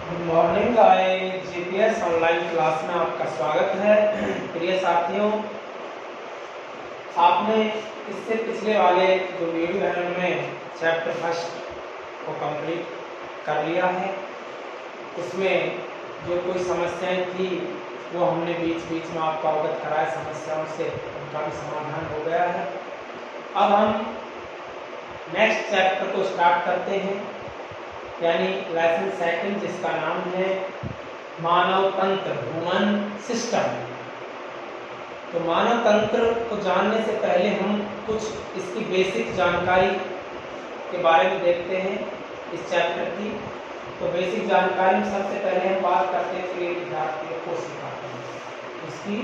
Good morning. आए GPS online class में आपका स्वागत है। प्रिय साथियों, आपने इससे पिछले वाले जो वीडियो है उनमें चैप्टर फर्स्ट को कंप्लीट कर लिया है। उसमें जो कोई समस्याएं थी वो हमने बीच बीच में आपको अवगत कराया समस्याओं से, उनका भी समाधान हो गया है। अब हम नेक्स्ट चैप्टर को स्टार्ट करते हैं, यानी लेसन सेकंड, जिसका नाम है मानव तंत्र, ह्यूमन सिस्टम। तो मानव तंत्र को जानने से पहले हम कुछ इसकी बेसिक जानकारी के बारे में देखते हैं इस चैप्टर की। तो बेसिक जानकारी में सबसे पहले हम बात करते हैं प्रिय विद्यार्थियों कोशिका की। इसकी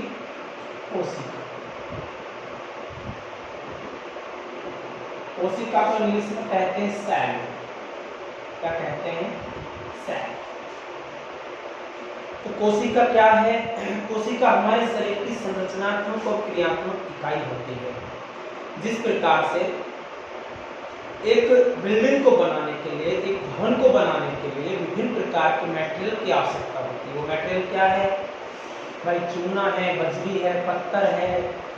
कोशिका को इंग्लिश में कहते हैं सेल। क्या कहते हैं? सेल। तो कोशिका क्या है? कोशिका हमारे शरीर की संरचनात्मक और क्रियात्मक इकाई होती है। जिस प्रकार से एक बिल्डिंग को बनाने के लिए, एक भवन को बनाने के लिए विभिन्न प्रकार के मटेरियल की आवश्यकता होती है। वो मटेरियल क्या है भाई? चूना है, बजरी है, पत्थर है,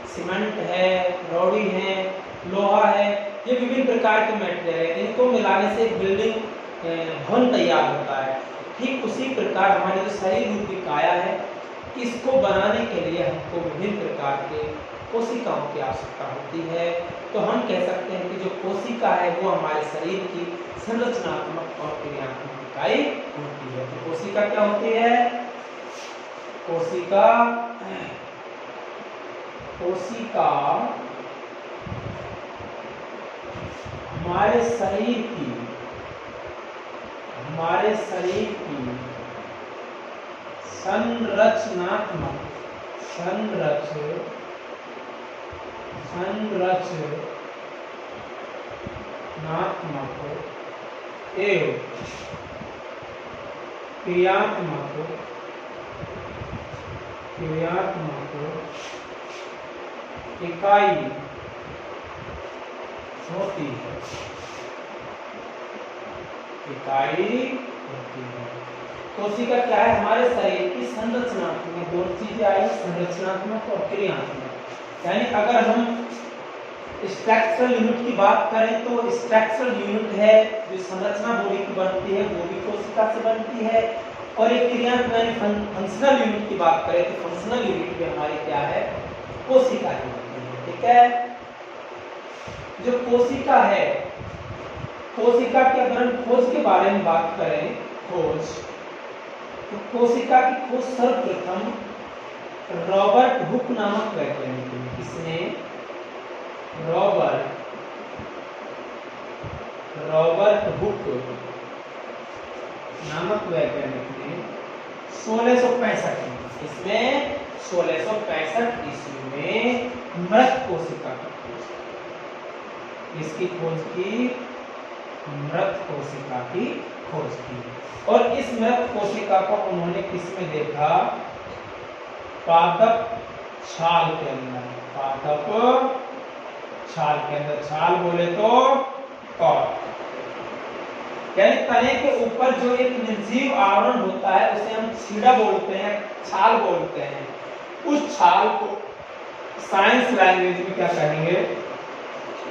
सीमेंट है, रोड़ी है, लोहा है। ये विभिन्न प्रकार के मटेरियल है। इनको मिलाने से एक बिल्डिंग भवन तैयार होता है। ठीक उसी प्रकार हमारी जो शरीर रूपी काया है, इसको बनाने के लिए हमको विभिन्न प्रकार के कोशिकाओं की आवश्यकता होती है। तो हम कह सकते हैं कि जो कोशिका है वो हमारे शरीर की संरचनात्मक और क्रियात्मक इकाई होती है। तो कोशिका क्या होती है? कोशिका हमारे शरीर की संरचनात्मक एवं क्रियात्मक इकाई होती है। कोशिका क्या है? हमारे शरीर की संरचनात्मक, दो चीजें आई, संरचनात्मक और क्रियात्मक। यानी अगर हम स्ट्रक्चरल यूनिट की बात करें तो स्ट्रक्चरल यूनिट है जो संरचना बॉडी की बनती है, वो भी कोशिका से बनती है। और एक क्रियात्मक फंक्शनल यूनिट की बात करें तो फंक्शनल यूनिट भी हमारी क्या है? कोशिका ही बनती है। ठीक है। जो कोशिका है, कोशिका के अगर हम खोज के बारे में बात करें, तो कोशिका की खोज सर्वप्रथम रॉबर्ट हुक नामक वैज्ञानिक ने, किसने? रॉबर्ट हुक नामक वैज्ञानिक ने 1665 में, इसमें 1665 ईस्वी में मृत कोशिका की खोज की। इसकी खोज की, मृत कोशिका की खोज की। और इस मृत कोशिका को उन्होंने किसमें देखा? पादप छाल के अंदर। पादप छाल के अंदर। छाल बोले तो कॉर्क, यानी तने के ऊपर जो एक निर्जीव आवरण होता है उसे हम छीड़ा बोलते हैं, छाल बोलते हैं। उस छाल को साइंस लैंग्वेज में क्या कहेंगे?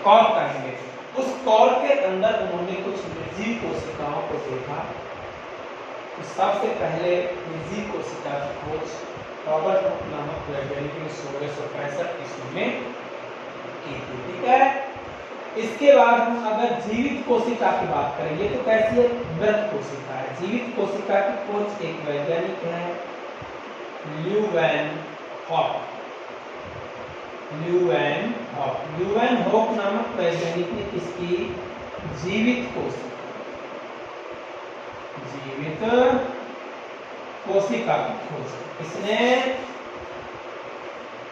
कॉर्क कहेंगे। उस कॉर्क के अंदर उन्होंने कुछ निर्जीव कोशिकाओं को देखा। तो सबसे पहले निर्जीव कोशिका की खोज रॉबर्ट हुक नामक वैज्ञानिक ने 1665 ईस्वी में की थी। ठीक है। इसके बाद हम अगर जीवित कोशिका की बात करें, ये तो कैसी है? मृत कोशिका है। जीवित कोशिका की खोज एक वैज्ञानिक है ल्यूवेन हॉक नामक वैज्ञानिक ने किसकी? जीवित कोशिका की खोज। इसने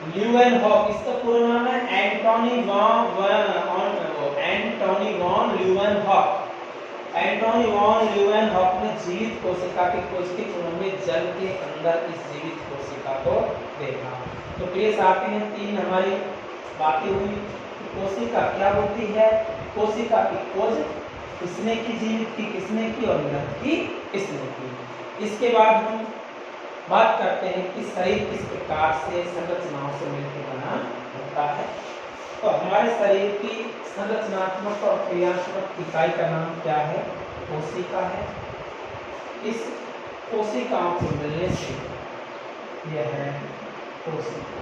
ल्यूवेन हॉक, इसका पूरा नाम है एंटोनी वॉन ल्यूवेन हॉक ने जीवित कोशिका की खोज की। उन्होंने जल के अंदर इस जीवित कोशिका को देखा। तो प्रिय साथी, तीन हमारी बातें हुई। कोशिका क्या होती है? कोशिका की खोज किसने की? जीवित की। किसने की? और मृत की इसने की। इसके बाद हम बात करते हैं कि शरीर किस प्रकार से संरचनाओं से मिलकर बना होता है। तो हमारे शरीर की संरचनात्मक और क्रियात्मक इकाई का नाम क्या है? कोशिका है। इस कोशिकाओं को मिलने से यह है कोशिका।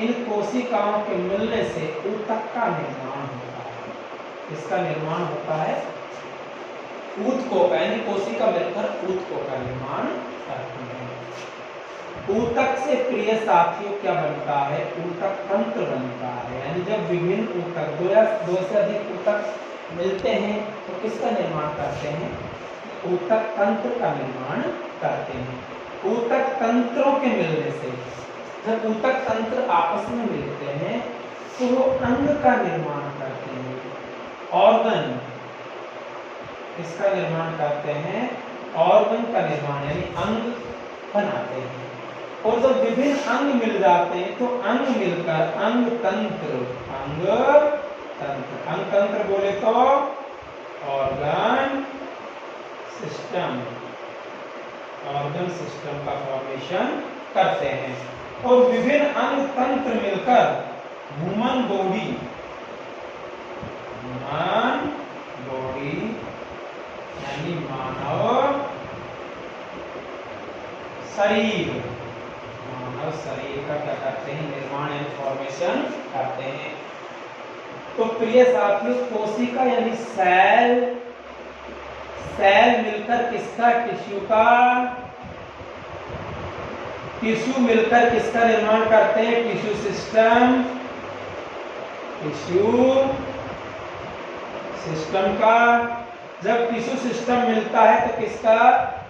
इन कोशिकाओं के मिलने से ऊतक का निर्माण होता है। इसका निर्माण होता है ऊतकों, यानी कोशिका मिलकर ऊतकों का निर्माण करती है। ऊतक से प्रिय साथियों क्या बनता है? ऊतक तंत्र बनता है। यानी जब विभिन्न ऊतक, दो से अधिक ऊतक मिलते हैं तो किसका निर्माण करते हैं? ऊतक तंत्र का निर्माण करते हैं। ऊतक तंत्रों के मिलने से, जब ऊतक तंत्र आपस में मिलते हैं तो वो अंग का निर्माण करते हैं, ऑर्गन, इसका निर्माण करते हैं, ऑर्गन का निर्माण यानी अंग बनाते हैं। और जब विभिन्न अंग मिल जाते हैं तो अंग मिलकर अंग तंत्र, अंग तंत्र, अंग तंत्र बोले तो ऑर्गन सिस्टम, ऑर्गन सिस्टम का फॉर्मेशन करते हैं। और विभिन्न अंग तंत्र मिलकर ह्यूमन बॉडी, ह्यूमन बॉडी यानी मानव शरीर, मानव शरीर का क्या करते हैं? निर्माण एंड फॉर्मेशन करते हैं। तो प्रिय साथियों, कोशिका यानी सेल, सेल मिलकर किसका? टिश्यू का, टिश्यू मिलकर किसका निर्माण करते हैं? टिश्यू सिस्टम, टिश्यू सिस्टम का। जब टिश्यू सिस्टम मिलता है तो किसका?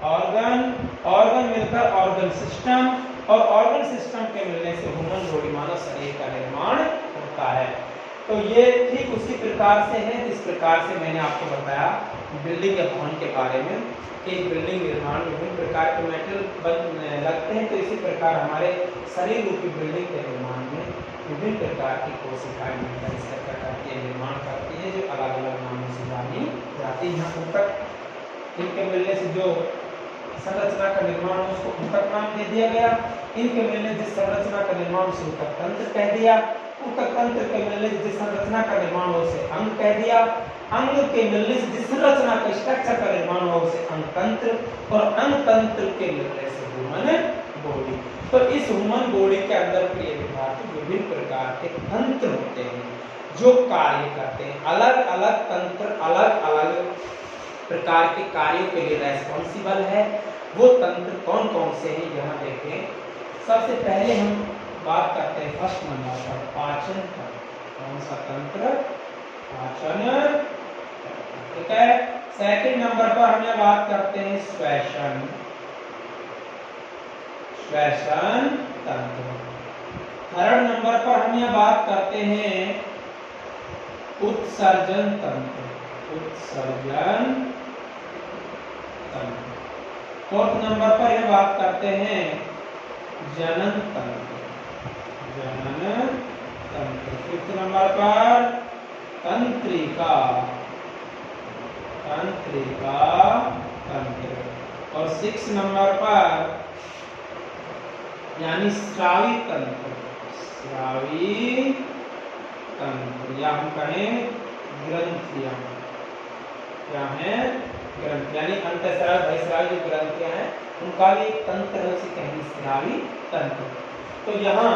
ऑर्गन, ऑर्गन मिलकर ऑर्गन सिस्टम, और ऑर्गन सिस्टम के मिलने से ह्यूमन बॉडी, मानव शरीर का निर्माण होता है। तो ये ठीक उसी प्रकार से है जिस प्रकार से मैंने आपको बताया बिल्डिंग या भवन के बारे में कि बिल्डिंग निर्माण में विभिन्न प्रकार के मेटेरियल लगते हैं। तो इसी प्रकार हमारे शरीर रूपी बिल्डिंग के निर्माण में विभिन्न प्रकार की कोशिकाएं मिलकर इसका क्या करती है? निर्माण करती है, जो अलग अलग नामों से जानी जाती है। यहाँ ऊतक, इनके मिलने से जो संरचना का निर्माण हो उसको ऊतक नाम दे दिया गया। इनके मिलने जिस संरचना का निर्माण उसे ऊतक तंत्र कह दिया। ऊतक तंत्र के मिलने से जिस संरचना का निर्माण हो उसे अंग कह दिया। अंग के मिलने से जिस संरचना का, स्ट्रक्चर का निर्माण हो उसे अंग तंत्र, और अंग तंत्र के मिलने से ह्यूमन बॉडी। तो इस ह्यूमन बॉडी के अंदर प्रिय विद्यार्थी विभिन्न प्रकार के तंत्र होते हैं जो कार्य करते हैं। अलग अलग तंत्र अलग अलग प्रकार के कार्यों के लिए रेस्पॉन्सिबल है। वो तंत्र कौन कौन से हैं यहाँ देखें। सबसे पहले हम बात करते हैं फर्स्ट नंबर पर, पाचन तंत्र। कौन सा तंत्र? पाचन, ठीक है। सेकंड नंबर पर हम यह बात करते हैं श्वसन, श्वसन तंत्र। थर्ड नंबर पर हम यह बात करते हैं उत्सर्जन तंत्र, उत्सर्जन तंत्र। फोर्थ नंबर पर यह बात करते हैं जनन तंत्र, जनन तंत्र। फिफ्थ नंबर पर तंत्रिका, तंत्रिका तंत्र। और सिक्स नंबर पर यानी स्रावी तंत्र, स्रावी तंत्र, या हम कहें ग्रंथियां, क्या है? ग्रंथ, यानी अंतःस्रावी बहिःस्रावी जो ग्रंथियां हैं उनका भी एक तंत्र है, उसे कहेंगे स्रावी तंत्र। तो यहाँ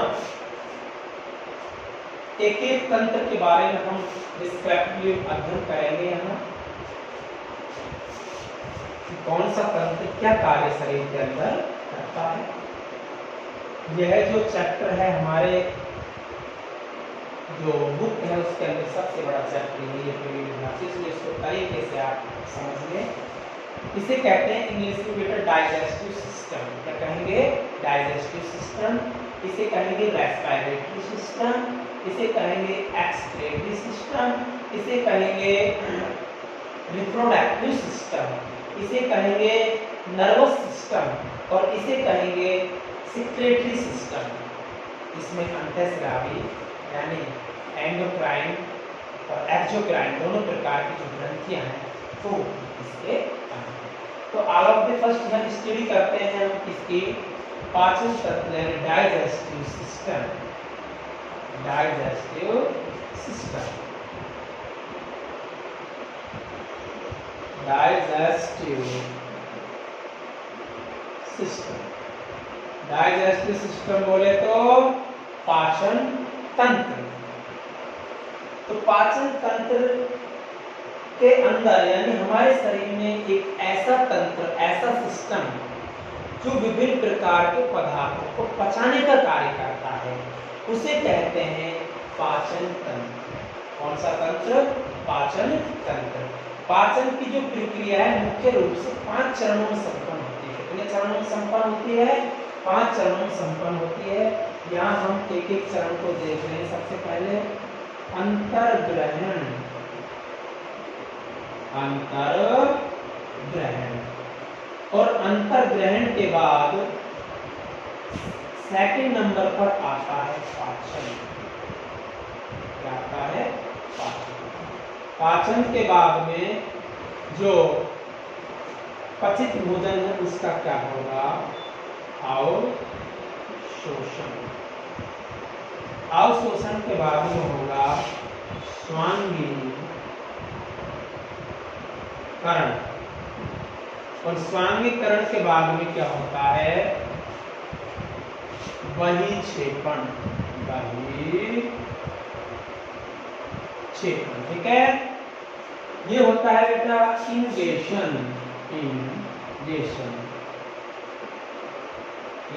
एक एक तंत्र के बारे में हम डिस्क्रिप्टिवली अध्ययन करेंगे। यहाँ कौन सा तंत्र क्या कार्य शरीर के अंदर करता है। यह जो चैप्टर है हमारे जो बुक है उसके अंदर सबसे बड़ा चैप्टर है ये प्रिय विद्यार्थी, इसलिए इसको तरीके से आप समझ लें। इसे कहते हैं इंग्लिश में बेटा डाइजेस्टिव सिस्टम। क्या कहेंगे? Digestive system. इसे कहेंगे रेस्पिरेटरी सिस्टम, इसे कहेंगे एक्सक्रीटरी सिस्टम, इसे कहेंगे रिप्रोडक्टिव सिस्टम, इसे कहेंगे नर्वस सिस्टम, और इसे कहेंगे सिक्रेटरी सिस्टम। इसमें अंतःस्रावी यानी एंडोक्राइन, और एक्सोक्राइन दोनों प्रकार की जो ग्रंथियां हैं वो इसके अंदर। तो ऑल ऑफ द फर्स्ट हम स्टडी करते हैं हम इसकी पाचन तंत्र यानी digestive system. Digestive system, digestive system, digestive system बोले तो पाचन तंत्र। तो पाचन तंत्र के अंदर यानी हमारे शरीर में एक ऐसा तंत्र, ऐसा सिस्टम जो विभिन्न प्रकार के पदार्थों को पचाने का कार्य करता है, उसे कहते हैं पाचन तंत्र। कौन सा तंत्र? पाचन तंत्र। पाचन की जो प्रक्रिया है मुख्य रूप से 5 चरणों में संपन्न होती है। कितने चरणों में संपन्न होती है? 5 चरणों में संपन्न होती है। यहाँ हम एक एक चरण को देख रहे हैं। सबसे पहले अंतर्ग्रहण, अंतर्ग्रहण, और अंतर्ग्रहण के बाद सेकंड नंबर पर आता है पाचन। क्या आता है? पाचन। पाचन के बाद में जो पचित भोजन है उसका क्या होगा? अवशोषण। अवशोषण के बाद में होगा स्वांगीकरण, और स्वांगीकरण के बाद में क्या होता है? बहिक्षेपण, बहिक्षेपण। ठीक है, ये होता है बेटा ingestion, ingestion,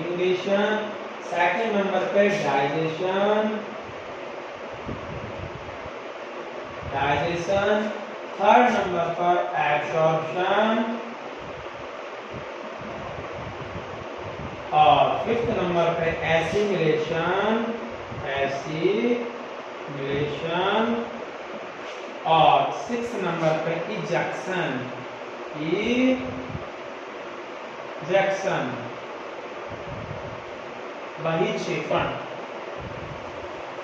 ingestion. Second number पे डाइजेशन, डाइजेशन। थर्ड नंबर पर एब्जॉर्प्शन, और फिफ्थ नंबर पे एसिमिलेशन, एसिमिलेशन, और सिक्स नंबर पे इजेक्शन, इजेक्शन, बहिक्षेपण।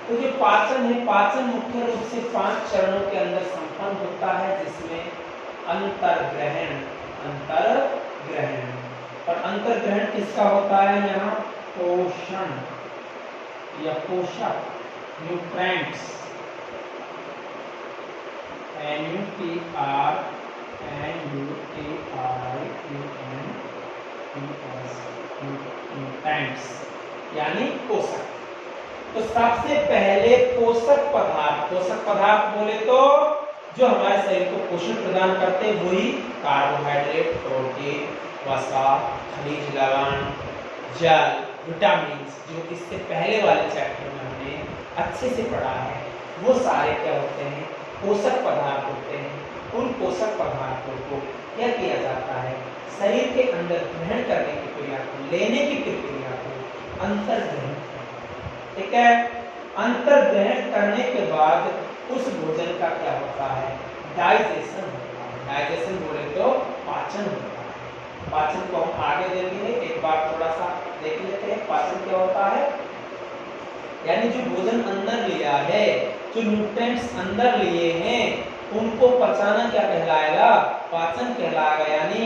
तो जो पाचन है, पाचन मुख्य रूप से 5 चरणों के अंदर संपन्न होता है, जिसमें अंतर्ग्रहण, अंतर्ग्रहण, और अंतर्ग्रहण किसका होता है? यहाँ पोषण या पोषक, न्यूट्रिएंट्स, न्यूट्रिएंट्स यानी पोषक। तो सबसे पहले पोषक पदार्थ, पोषक पदार्थ बोले तो जो हमारे शरीर को पोषण प्रदान करते हैं वही कार्बोहाइड्रेट, प्रोटीन, वसा, खनिज लवण, जल, विटामिन, जो इससे पहले वाले चैप्टर में हमने अच्छे से पढ़ा है, वो सारे क्या होते हैं? पोषक पदार्थ होते हैं। उन पोषक पदार्थों को क्या किया जाता है? शरीर के अंदर ग्रहण करने की क्रिया को, लेने की प्रक्रिया को अंतर्ग्रहण। ठीक है, अंतर्ग्रहण करने के बाद उस भोजन का क्या होता है? डाइजेशन होता है। डाइजेशन बोले तो पाचन होता है। पाचन को हम आगे देखेंगे, एक बार थोड़ा सा देख लेते हैं पाचन क्या होता है। यानी जो भोजन अंदर लिया है, जो न्यूट्रिएंट्स अंदर लिए हैं, उनको पचाना क्या कहलाएगा? पाचन कहलाएगा। यानी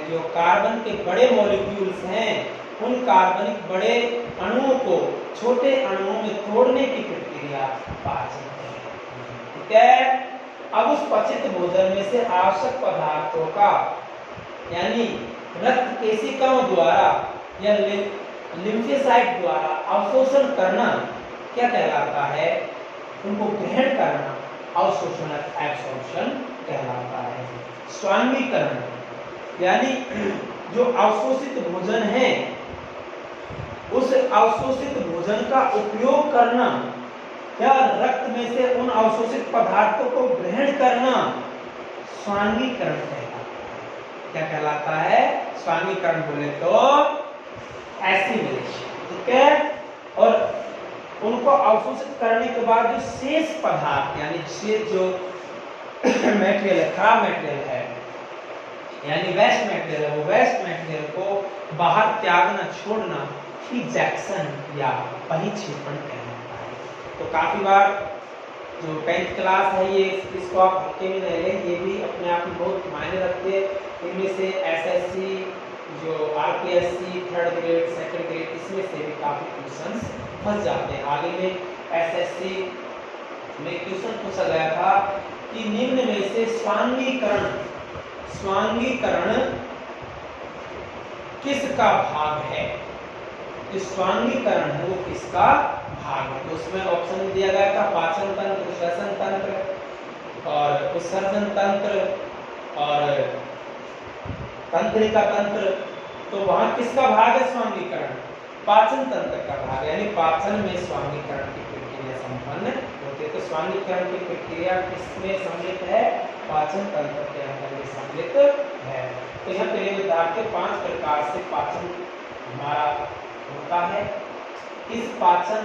जो कार्बन के बड़े मॉलिक्यूल्स हैं, उन कार्बनिक बड़े अणुओं को छोटे अणुओं में तोड़ने की प्रक्रिया पाचन है। ठीक है, अब उस पचित भोजन में से आवश्यक पदार्थों का यानी रक्त केशिकाओं द्वारा या लिम्फोसाइट द्वारा अवशोषण करना क्या कहलाता है? उनको ग्रहण करना अवशोषण, एब्सॉर्प्शन कहलाता है। स्वांगीकरण यानी जो अवशोषित भोजन है, उस अवशोषित भोजन का उपयोग करना या रक्त में से उन अवशोषित पदार्थों को ग्रहण करना स्वांगीकरण कहलाता है। क्या कहलाता है? स्वांगीकरण बोले तो एसिमिलेशन। ठीक है, और उनको अवशोषित करने के बाद जो शेष पदार्थ यानी शेष जो मटेरियल है, खराब मटेरियल है, यानी वेस्ट मटेरियल है, वो वेस्ट मटेरियल को बाहर त्यागना, छोड़ना इजेक्शन या बहिक्षेपण कहलाता है। तो काफी बार जो 10th क्लास है ये इसको आप हल्के में नहीं लें, ये भी अपने आप में बहुत मायने रखते हैं। इनमें से एसएससी, जो RPSC, 3rd grade, 2nd grade, इसमें से भी काफ़ी क्वेश्चंस फंस जाते हैं। आगे में एसएससी में क्वेश्चन पूछा गया था कि निम्न में से स्वांगीकरण किसका भाग है? जो स्वांगीकरण है वो किसका भाग है? तो उसमें ऑप्शन में दिया गया था पाचन तंत्र, श्वसन तंत्र और उत्सर्जन तंत्र और तंत्रिका तंत्र। तो वहां किसका भाग है स्वांगीकरण? पाचन तंत्र का भाग, यानी पाचन में स्वांगीकरण की प्रक्रिया संपन्न होती है। तो स्वांगीकरण की प्रक्रिया किसमें सम्मिलित है? पाचन तंत्र के अंदर ये सम्मिलित है। तो यहाँ पे विद्यार्थी 5 प्रकार से पाचन हमारा होता है। इस पाचन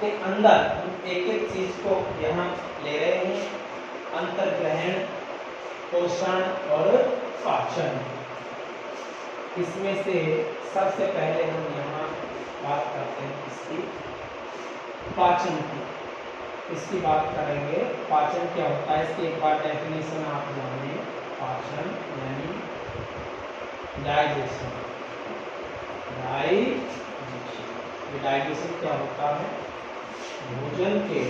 के अंदर हम एक एक चीज को यहाँ ले रहे हैं, अंतर्ग्रहण, पोषण और पाचन। इसमें से सबसे पहले हम यहाँ बात करते हैं इसकी पाचन की, इसकी बात करेंगे। पाचन क्या होता है इसकी एक बार डेफिनेशन आप जाने। पाचन यानी डाइजेशन। डाइजेशन क्या होता है? भोजन के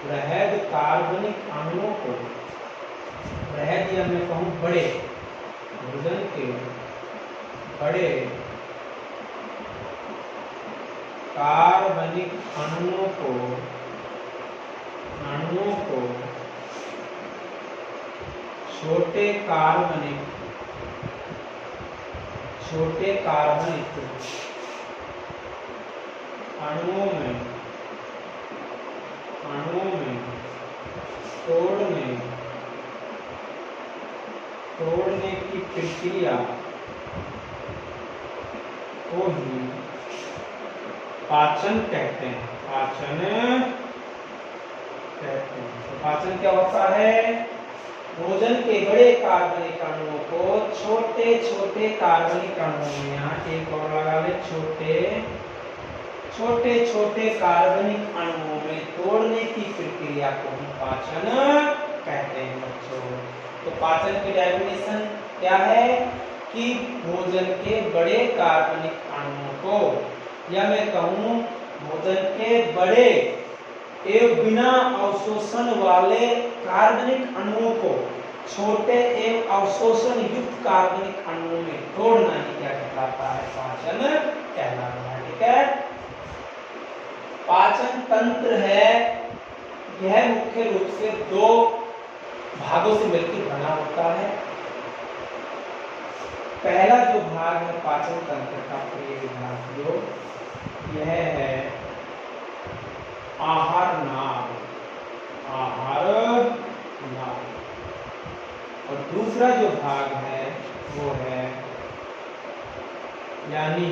बृहद कार्बनिक अणुओं को, बृहद या मैं कहूँ बड़े, भोजन के बड़े कार्बनिक अणुओं को छोटे कार्बनिक अणुओं में तोड़ने की प्रक्रिया को ही पाचन कहते हैं। तो पाचन क्या होता है? भोजन के बड़े कार्बनिक अणुओं को छोटे छोटे कार्बनिक अणुओं में, यहाँ एक और लगा ले, छोटे कार्बनिक अणुओं में तोड़ने की प्रक्रिया को हम पाचन कहते हैं बच्चों। तो पाचन की डेफिनेशन क्या है कि भोजन के बड़े कार्बनिक अणुओं को, या मैं कहूँ भोजन के बड़े एवं बिना अवशोषण वाले कार्बनिक अणुओं को छोटे एवं अवशोषण युक्त कार्बनिक अणुओं में तोड़ना ही क्या कहलाता है? पाचन कहलाता है। ठीक है। पाचन तंत्र है, यह मुख्य रूप से 2 भागों से मिलकर बना होता है। पहला जो भाग है पाचन तंत्र का, प्रिय विद्यार्थियों, यह है आहार नाल। और दूसरा जो भाग है वो है यानी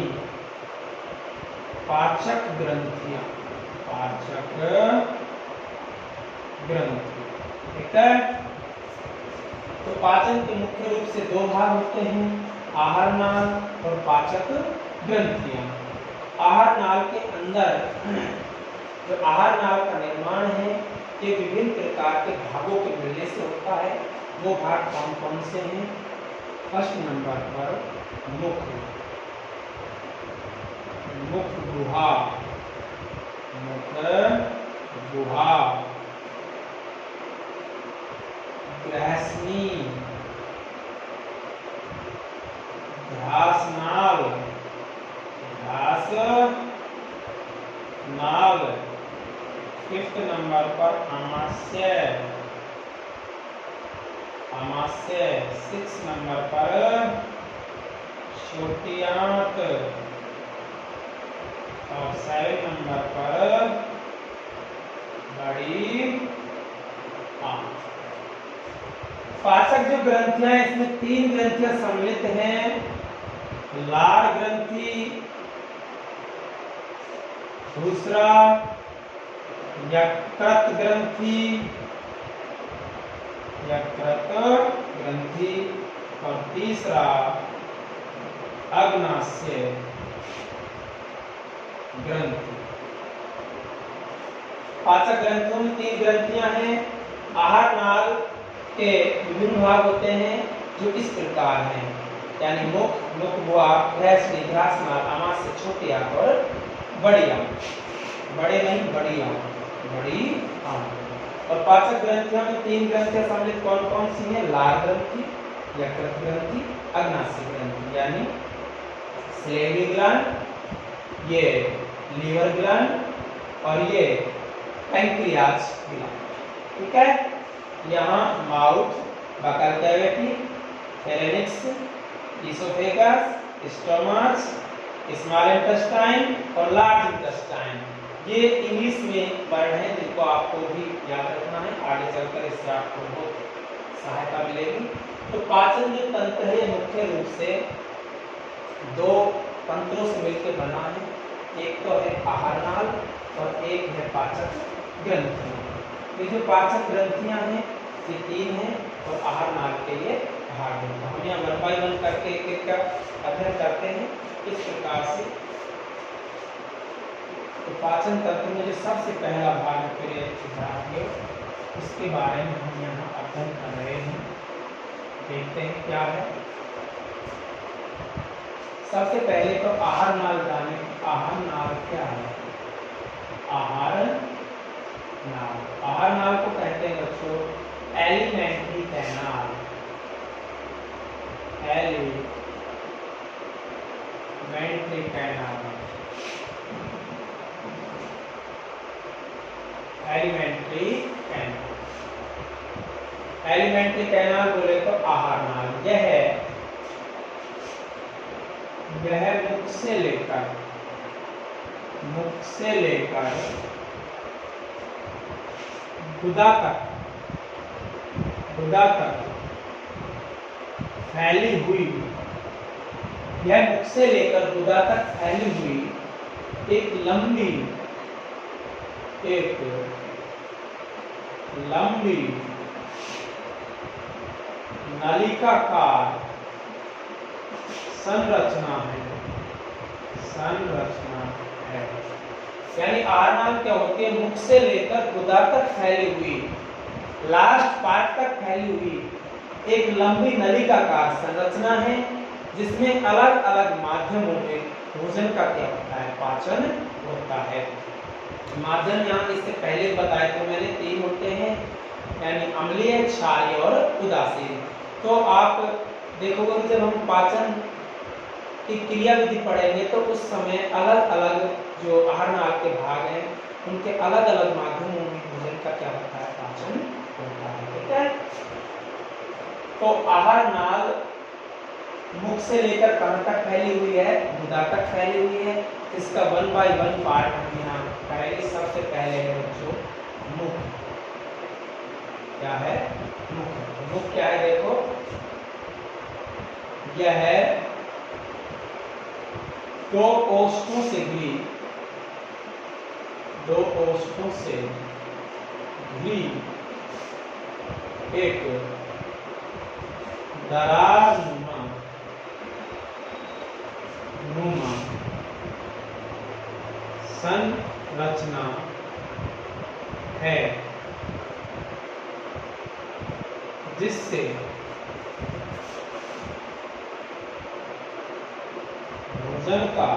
पाचक ग्रंथियां। ठीक है। तो पाचन के मुख्य रूप से 2 भाग होते हैं, आहार नाल और पाचक ग्रंथियां। आहार नाल के अंदर जो आहार नाल का निर्माण है ये विभिन्न प्रकार के भागों के मिलने से होता है। वो भाग कौन कौन से हैं? फर्स्ट नंबर पर मुख गुहा, ग्रहस्नी, घासनाल, फिफ्थ नंबर पर आमाशय, 6 नंबर पर छोटी आंत और 7 नंबर पर बड़ी आंत। पाचक जो ग्रंथियां हैं इसमें 3 ग्रंथियां सम्मिलित हैं, लार ग्रंथि, दूसरा यकृत ग्रंथि और तीसरा अग्नाशय ग्रंथि। पाचक ग्रंथियों में 3 ग्रंथियां हैं। आहार नाल के विभिन्न भाग होते हैं जो इस प्रकार हैं, यानी मुख, मुख गुहा, ग्रहस्थली, ग्रासनाल, आमाशय, छोटी आंत और बड़ी आंत। बड़े नहीं, बड़ी आंत, बड़ी आंत। और पाचक ग्रंथियों में 3 ग्रंथियां सम्मिलित कौन कौन सी हैं? लार ग्रंथि, यकृत ग्रंथि, अग्नाशय ग्रंथि, यानी स्लेवरी ग्लैंड, ये लीवर ग्लैंड और ये पैंक्रियाज ग्लैंड। ठीक है, यहाँ mouth, buccal cavity, pharynx, oesophagus, stomach, small intestine और लार्ज इंटेस्टाइन। ये इंग्लिश में वर्ण है जिनको आपको भी याद रखना है, आगे चलकर इससे आपको बहुत सहायता मिलेगी। तो पाचन जो तंत्र है मुख्य रूप से 2 तंत्रों से मिलकर बना है। एक तो है आहार नाल और एक है पाचक ग्रंथियां। ये जो पाचक ग्रंथियां हैं ये 3 हैं और आहार नाल के लिए भाग है। हम यहाँ 1 by 1 करके एक का अध्ययन करते हैं इस प्रकार से। तो पाचन तंत्र में जो सबसे पहला भाग है उसके बारे में हम यहाँ अध्ययन कर रहे हैं। देखते हैं क्या है। सबसे पहले तो आहार नाल जाने। आहार नाल क्या है? आहार नाल, आहार नाल को कहते हैं बच्चों alimentary canal. Alimentary canal, alimentary canal. Alimentary canal बोले तो आहार नाल यह मुख से लेकर गुदा तक फैली हुई, यह मुख से लेकर गुदा तक फैली हुई एक लंबी नलिकाकार संरचना है। यानी आहार नाल क्या होती है? मुख से लेकर गुदा तक फैली हुई, लास्ट पार्ट तक फैली हुई एक लंबी नलिकाकार संरचना है जिसमें अलग अलग माध्यमों में भोजन का क्या होता है? पाचन होता है। माध्यम यहाँ इससे पहले बताए थे मैंने 3 होते हैं, यानी अम्लीय, क्षारीय और उदासीन। तो आप देखोगे कि जब हम पाचन की क्रिया विधि पढ़ेंगे तो उस समय अलग अलग जो आहार नाल के भाग हैं उनके अलग अलग माध्यमों में भोजन का क्या होता है? पाचन होता है। ठीक है, तो आहार नाल मुख से लेकर कहां तक फैली हुई है? गुदा तक फैली हुई है। इसका 1 by 1 पार्ट हम यहाँ करेंगे। सबसे पहले है बच्चों मुख। क्या है? मुख। मुख क्या है? देखो यह है 2 ओष्ठों से घिरी, 2 ओष्ठों से घिरी एक दरार नुमा संरचना है जिससे भोजन का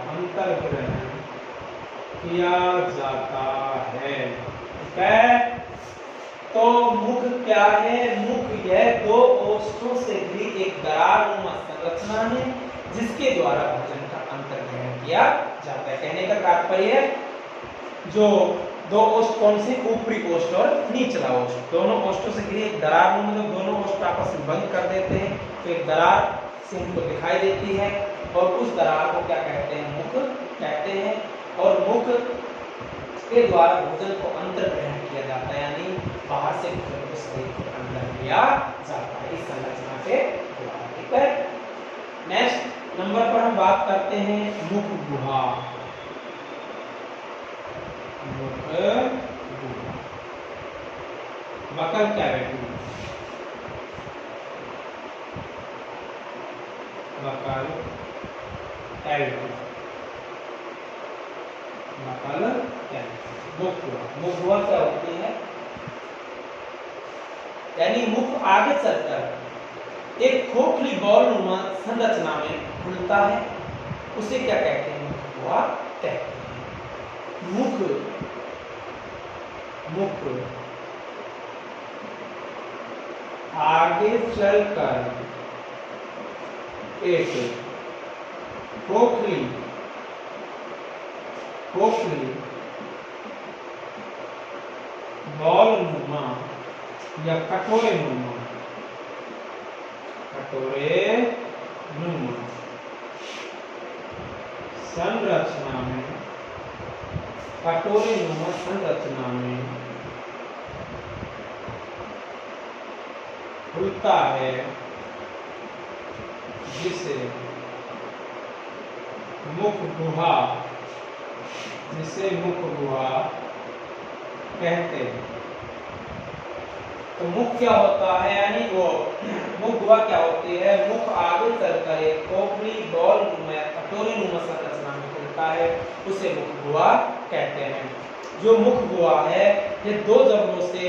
अंतर्ग्रहण, किया जाता है। ठीक है, तो मुख क्या है? मुख यह 2 ओष्ठों से घिरी एक दरारनुमा संरचना है जिसके द्वारा भोजन का अंतर्ग्रहण किया जाता है। कहने का तात्पर्य जो 2 ओष्ठ कौन से? ऊपरी ओष्ठ और निचला ओष्ठ, दोनों ओष्ठों से घिरी एक दरार, मतलब दोनों ओष्ठ आपस में बंद कर देते हैं तो एक दरार से हमको दिखाई देती है और उस दरार को क्या कहते हैं? मुख कहते हैं। और मुख के द्वारा भोजन को अंतर्ग्रहण किया जाता है, यानी बाहर से भोजन को शरीर के अंदर लिया जाता है इस संरचना के द्वारा। ठीक है, नेक्स्ट नंबर पर हम बात करते हैं मुख गुहा। मुख गुहा buccal cavity, buccal cavity, buccal cavity. मुख क्या होती है, यानी मुख आगे चलकर एक खोखली बॉलनुमा संरचना में खुलता है, उसे क्या कहते हैं, मुखगुहा कहते हैं। मुख आगे चलकर एक खोखली बॉलनुमा या कटोरे नुमा संरचना में, कटोरे नुमा संरचना में खुलता है, जिसे मुखगुहा कहते हैं। तो मुख क्या होता है, यानी वो मुखगुहा क्या होती है, मुख आगे चलकर एक खोखली बॉल नुमा कटोरी नुमा संरचना में खुलता है, उसे मुखगुहा कहते हैं। जो मुखगुहा है ये दो जबड़ों से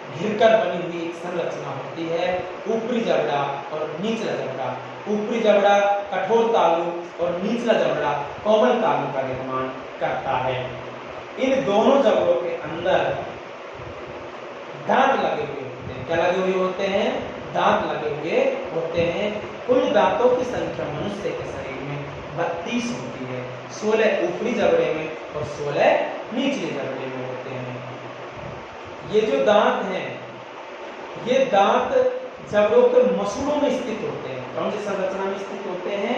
घिरकर बनी हुई एक संरचना होती है, ऊपरी जबड़ा और निचला जबड़ा। ऊपरी जबड़ा कठोर तालु और निचला जबड़ा कोमल तालु का निर्माण करता है। इन दोनों जबड़ों के अंदर दांत लगे हुए होते हैं। क्या लगे हुए होते हैं, दांत लगे हुए होते हैं। कुल दांतों की संख्या मनुष्य के शरीर में 32 होती है, 16 ऊपरी जबड़े में और 16 निचले जबड़े में होते हैं। ये जो दांत हैं, ये दांत जबड़ों के मसूड़ों में स्थित होते हैं। कौन सी संरचना में स्थित होते हैं,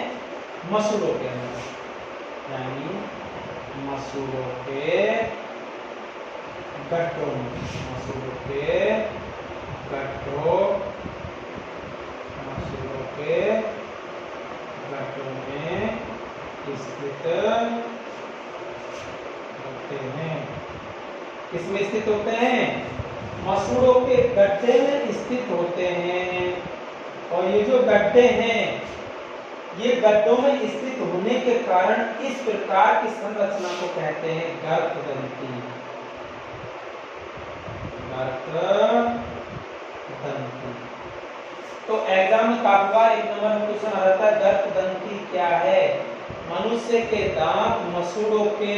मसूड़ों के अंदर, यानी मसूड़ों के गट्ठों में, मसूड़ों के गट्ठों में स्थित होते हैं। किसमें स्थित होते हैं, मसूड़ों के गड्ढे में स्थित होते हैं। और ये जो गड्ढे हैं, ये गड्ढों में स्थित होने के कारण इस प्रकार की संरचना को कहते हैं गर्भदंती। तो एग्जाम में काफी बार 1 नंबर में क्वेश्चन आ जाता है, गर्भदंती क्या है। मनुष्य के दांत मसूड़ों के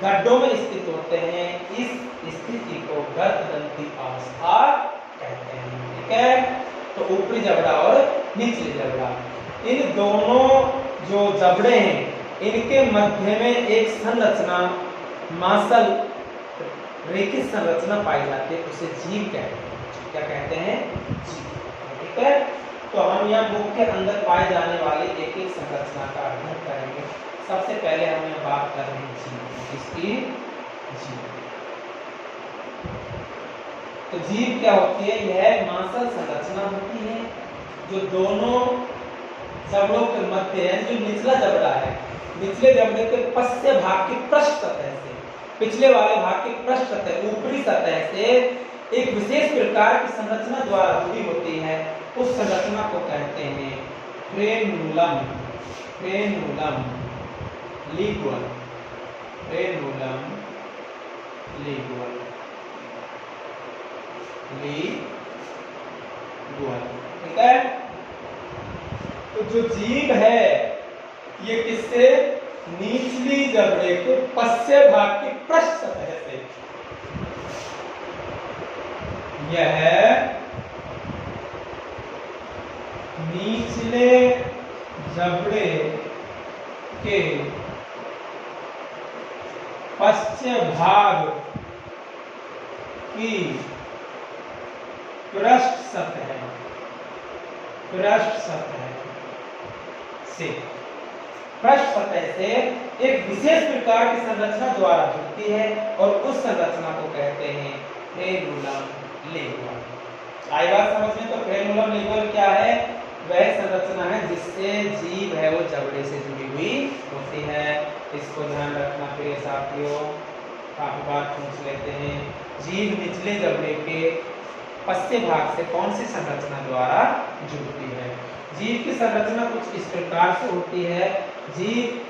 गड्ढों में स्थित होते हैं, इस स्थिति को गर्भदंती अवस्था कहते हैं। ठीक है, तो ऊपरी जबड़ा और निचले जबड़ा, इन दोनों जो जबड़े हैं, इनके मध्य में एक संरचना मांसल रेखित संरचना पाई जाती है, उसे जीभ कहते हैं। क्या कहते हैं, जीभ। ठीक है, तो हम यहाँ मुख के अंदर पाए जाने वाली एक एक संरचना का अध्ययन करेंगे। सबसे पहले हम यहाँ बात कर रहे हैं जीभ, इसकी जीभ। तो जीभ क्या होती है, यह मांसल संरचना होती है जो दोनों जबड़ों के मध्य है। जो निचला जबड़ा है, निचले जबड़े के पश्च भाग की पृष्ठ सतह से, पिछले वाले भाग की पृष्ठ सतह, ऊपरी सतह से एक विशेष प्रकार की संरचना द्वारा जुड़ी होती है। उस संरचना को कहते हैं फ्रेनुलम, फ्रेनुलम लिगुअल, फ्रेनुलम लिगुअल, लिगुअल। ठीक है, तो जो जीभ है ये किससे, निचली जबड़े के पश्च भाग की पृष्ठ सतह से, यह निचले जबड़े के पश्च भाग की पृष्ठ सतह से, पृष्ठ सतह से एक विशेष प्रकार की संरचना द्वारा जुड़ती है और उस संरचना को कहते हैं फ्रेनुलम लिगुअल। आई बात समझ में, तो फ्रेनुलम लिगुअल क्या है, वह संरचना है जिससे जीभ है वो जबड़े से जुड़ी हुई होती है। इसको ध्यान रखना प्रिय साथियों, काफी बार पूछ लेते हैं जीभ निचले जबड़े के पश्च भाग से कौन सी संरचना द्वारा जुड़ती है? जीभ की संरचना कुछ इस प्रकार से होती है। जीभ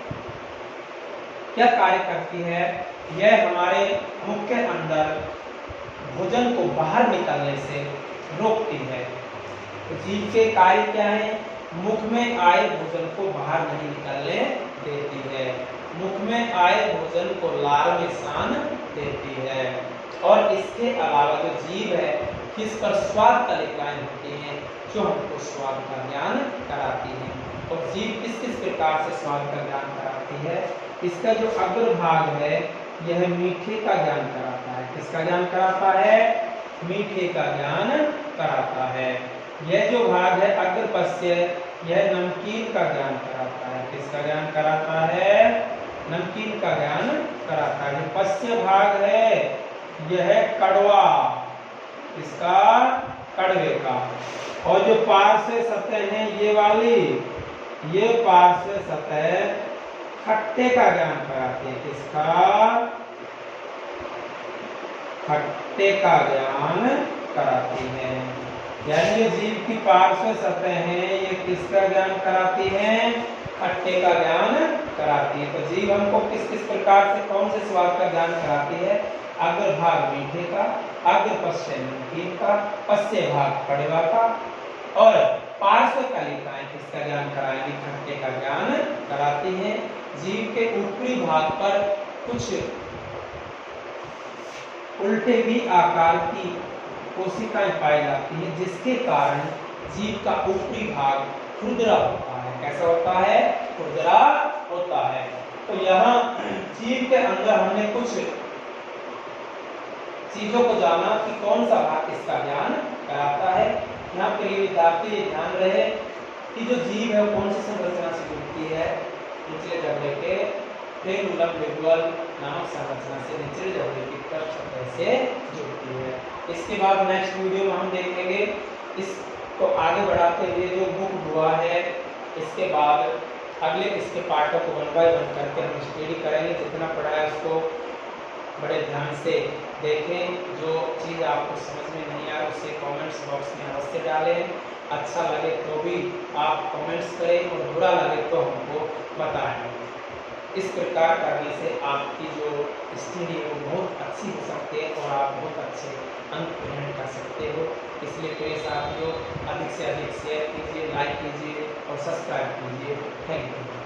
क्या कार्य करती है? यह हमारे मुख के अंदर भोजन को बाहर निकलने से रोकती है। तो जीभ के कार्य क्या है? मुख में आए भोजन को बाहर नहीं निकलने देती है। मुख में आए भोजन को लार में सान देती है। और इसके अलावा जो जीभ है, किस पर स्वाद तलिकाएं होती हैं जो हमको स्वाद का ज्ञान कराती हैं। और जीभ किस किस प्रकार से स्वाद का ज्ञान कराती है? इसका जो अग्रभाग है यह मीठे का ज्ञान कराता है। किसका ज्ञान कराता है? मीठे का ज्ञान कराता है। यह जो भाग है अग्रपश्य, यह नमकीन का ज्ञान कराता है। किसका ज्ञान कराता है? नमकीन का ज्ञान कराता है। जो पश्य भाग है यह कड़वा, इसका कड़वे का। और जो पार्श्व सतह है ये वाली, ये पार्श्व सतह खट्टे का ज्ञान कराती है। किसका? खट्टे का ज्ञान कराती है। यानी ये जीभ की पार्श्व सतह है, ये किसका ज्ञान कराती है? खट्टे का ज्ञान कराती है। तो जीभ हमको किस किस प्रकार से कौन से स्वाद का ज्ञान कराती है? अग्रभाग मीठे का, अग्रपश्य नमकीन का, पश्य भाग कड़वा का, और पार्श्व कलिकाएं किसका ज्ञान कराएंगी? खट्टे का ज्ञान कराती हैं। जीभ के ऊपरी भाग पर कुछ उल्टे भी आकार की कोशिकाएं पाई जाती हैं, जिसके कारण जीभ का ऊपरी भाग खुरदरा होता है। कैसा होता है? खुरदरा होता है। तो यहाँ जीभ के अंदर हमने कुछ चीजों को जाना कि कौन सा भाग इसका ज्ञान कराता है। यहाँ प्रिय विद्यार्थी ध्यान रहे कि जो जीभ है कौन सी संरचना से जुड़ती है? निचले जबड़े के फ्रेनुलम लिगुअल नामक संरचना से निचले जबड़े की कफ सतह से जुड़ती है। इसके बाद नेक्स्ट वीडियो में हम देखेंगे इसको आगे बढ़ाते हुए जो बुक हुआ है, इसके बाद अगले इसके पार्टों को 1 बाय 1 करके हम स्टडी करेंगे। जितना पढ़ा है उसको बड़े ध्यान से देखें। जो चीज़ आपको समझ में नहीं आ रहा उसे कमेंट्स बॉक्स में अवश्य डालें। अच्छा लगे तो भी आप कमेंट्स करें और बुरा लगे तो हमको बताएं। इस प्रकार करने से आपकी जो स्टडी है वो बहुत अच्छी हो सकती है और आप बहुत अच्छे अंक ग्रहण कर सकते हो। इसलिए प्रिय साथियों, अधिक से अधिक शेयर कीजिए, लाइक कीजिए और सब्सक्राइब कीजिए। Thank you.